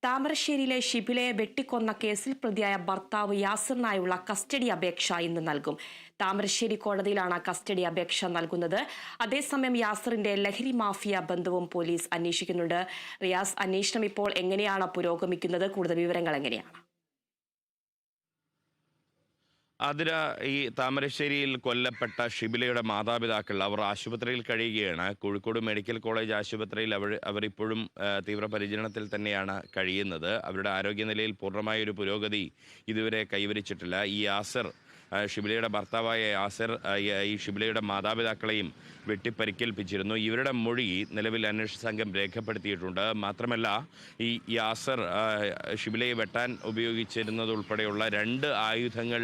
താമരശ്ശേരിയിലെ ഷിബിലയെ വെട്ടിക്കൊന്ന കേസിൽ പ്രതിയായ ഭർത്താവ് യാസിറിനായുള്ള കസ്റ്റഡി അപേക്ഷ ഇന്ന് നൽകും. താമരശ്ശേരി കോടതിയിലാണ് കസ്റ്റഡി അപേക്ഷ നൽകുന്നത്. അതേസമയം യാസിറിന്റെ ലഹരി മാഫിയ ബന്ധവും പോലീസ് അന്വേഷിക്കുന്നുണ്ട്. റിയാസ്, അന്വേഷണം ഇപ്പോൾ എങ്ങനെയാണ് പുരോഗമിക്കുന്നത്? കൂടുതൽ വിവരങ്ങൾ എങ്ങനെയാണ്? അതിന് ഈ താമരശ്ശേരിയിൽ കൊല്ലപ്പെട്ട ഷിബിലയുടെ മാതാപിതാക്കൾ അവർ ആശുപത്രിയിൽ കഴിയുകയാണ്. കോഴിക്കോട് മെഡിക്കൽ കോളേജ് ആശുപത്രിയിൽ അവരിപ്പോഴും തീവ്രപരിചരണത്തിൽ തന്നെയാണ് കഴിയുന്നത്. അവരുടെ ആരോഗ്യനിലയിൽ പൂർണ്ണമായൊരു പുരോഗതി ഇതുവരെ കൈവരിച്ചിട്ടില്ല. ഈ യാസിർ, ഷിബിലയുടെ ഭർത്താവായ യാസിർ ഈ ഷിബിലയുടെ മാതാപിതാക്കളെയും വെട്ടിപ്പരിക്കേൽപ്പിച്ചിരുന്നു. ഇവരുടെ മൊഴി നിലവിൽ അന്വേഷണ സംഘം രേഖപ്പെടുത്തിയിട്ടുണ്ട്. മാത്രമല്ല, ഈ യാസിർ ഷിബിലയെ വെട്ടാൻ ഉപയോഗിച്ചിരുന്നതുൾപ്പെടെയുള്ള 2 ആയുധങ്ങൾ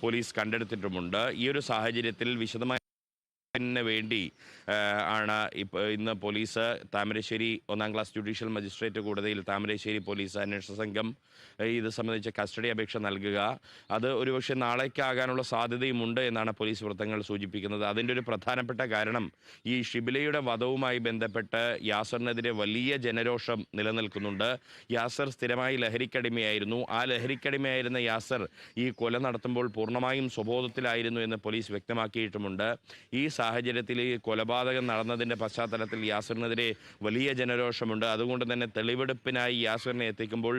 പോലീസ് കണ്ടെടുത്തിട്ടുമുണ്ട്. ഈ ഒരു സാഹചര്യത്തിൽ വിശദമായ വേണ്ടി ആണ് ഇന്ന് police Thamarassery 1ാം class judicial magistrate കോടതിയിൽ താമരശ്ശേരി പോലീസ് അന്വേഷണ സംഘം ഇത് സംബന്ധിച്ച കസ്റ്റഡി അപേക്ഷ നൽകുക. അത് ഒരുപക്ഷെ നാളേക്കാകാനുള്ള സാധ്യതയുമുണ്ട് എന്നാണ് പോലീസ് വൃത്തങ്ങൾ സൂചിപ്പിക്കുന്നത്. അതിൻ്റെ ഒരു പ്രധാനപ്പെട്ട കാരണം ഈ ഷിബിലയുടെ വധവുമായി ബന്ധപ്പെട്ട് യാസറിനെതിരെ വലിയ ജനരോഷം നിലനിൽക്കുന്നുണ്ട്. യാസർ സ്ഥിരമായി ലഹരിക്കടിമയായിരുന്നു. ആ ലഹരിക്കടിമയായിരുന്ന യാസർ ഈ കൊല നടത്തുമ്പോൾ പൂർണ്ണമായും സ്വബോധത്തിലായിരുന്നു എന്ന് പോലീസ് വ്യക്തമാക്കിയിട്ടുമുണ്ട്. ഈ സാഹചര്യത്തിൽ ഈ കൊലപാതകം നടന്നതിൻ്റെ പശ്ചാത്തലത്തിൽ യാസിറിനെതിരെ വലിയ ജനരോഷമുണ്ട്. അതുകൊണ്ട് തന്നെ തെളിവെടുപ്പിനായി യാസിറിനെ എത്തിക്കുമ്പോൾ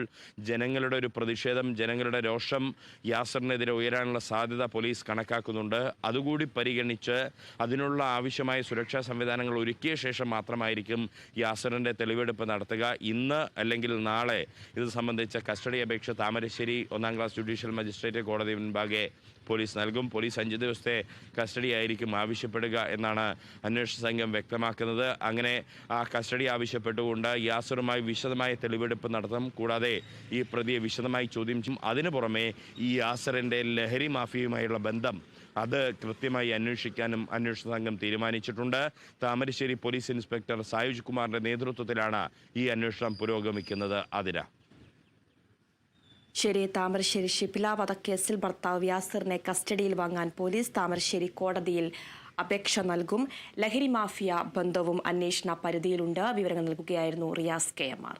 ജനങ്ങളുടെ ഒരു പ്രതിഷേധം, ജനങ്ങളുടെ രോഷം യാസിറിനെതിരെ ഉയരാനുള്ള സാധ്യത പോലീസ് കണക്കാക്കുന്നുണ്ട്. അതുകൂടി പരിഗണിച്ച് അതിനുള്ള ആവശ്യമായ സുരക്ഷാ സംവിധാനങ്ങൾ ഒരുക്കിയ ശേഷം മാത്രമായിരിക്കും യാസിറിൻ്റെ തെളിവെടുപ്പ് നടത്തുക. ഇന്ന് അല്ലെങ്കിൽ നാളെ ഇത് സംബന്ധിച്ച കസ്റ്റഡി അപേക്ഷ താമരശ്ശേരി 1ാം ക്ലാസ് ജുഡീഷ്യൽ മജിസ്ട്രേറ്റ് കോടതി മുൻപാകെ പോലീസ് നൽകും. പോലീസ് 5 ദിവസത്തെ കസ്റ്റഡി ആയിരിക്കും ആവശ്യപ്പെടുക എന്നാണ് അന്വേഷണ സംഘം വ്യക്തമാക്കുന്നത്. അങ്ങനെ ആ കസ്റ്റഡി ആവശ്യപ്പെട്ടുകൊണ്ട് യാസിറുമായി വിശദമായ തെളിവെടുപ്പ് നടത്തും. കൂടാതെ ഈ പ്രതിയെ വിശദമായി ചോദ്യം ചെയ്യും. അതിനു പുറമെ ഈ യാസിറിൻ്റെ ലഹരി മാഫിയയുമായുള്ള ബന്ധം അത് കൃത്യമായി അന്വേഷിക്കാനും അന്വേഷണ സംഘം തീരുമാനിച്ചിട്ടുണ്ട്. താമരശ്ശേരി പോലീസ് ഇൻസ്പെക്ടർ സായുജ് കുമാറിന്റെ നേതൃത്വത്തിലാണ് ഈ അന്വേഷണം പുരോഗമിക്കുന്നത്. ശരി, താമരശ്ശേരി ഷിബില വധക്കേസിൽ ഭർത്താവ് യാസിറിനെ കസ്റ്റഡിയിൽ വാങ്ങാൻ പോലീസ് താമരശ്ശേരി കോടതിയിൽ അപേക്ഷ നൽകും. ലഹരി മാഫിയ ബന്ധവും അന്വേഷണ പരിധിയിലുണ്ട്. വിവരങ്ങൾ നൽകുകയായിരുന്നു റിയാസ് KMR.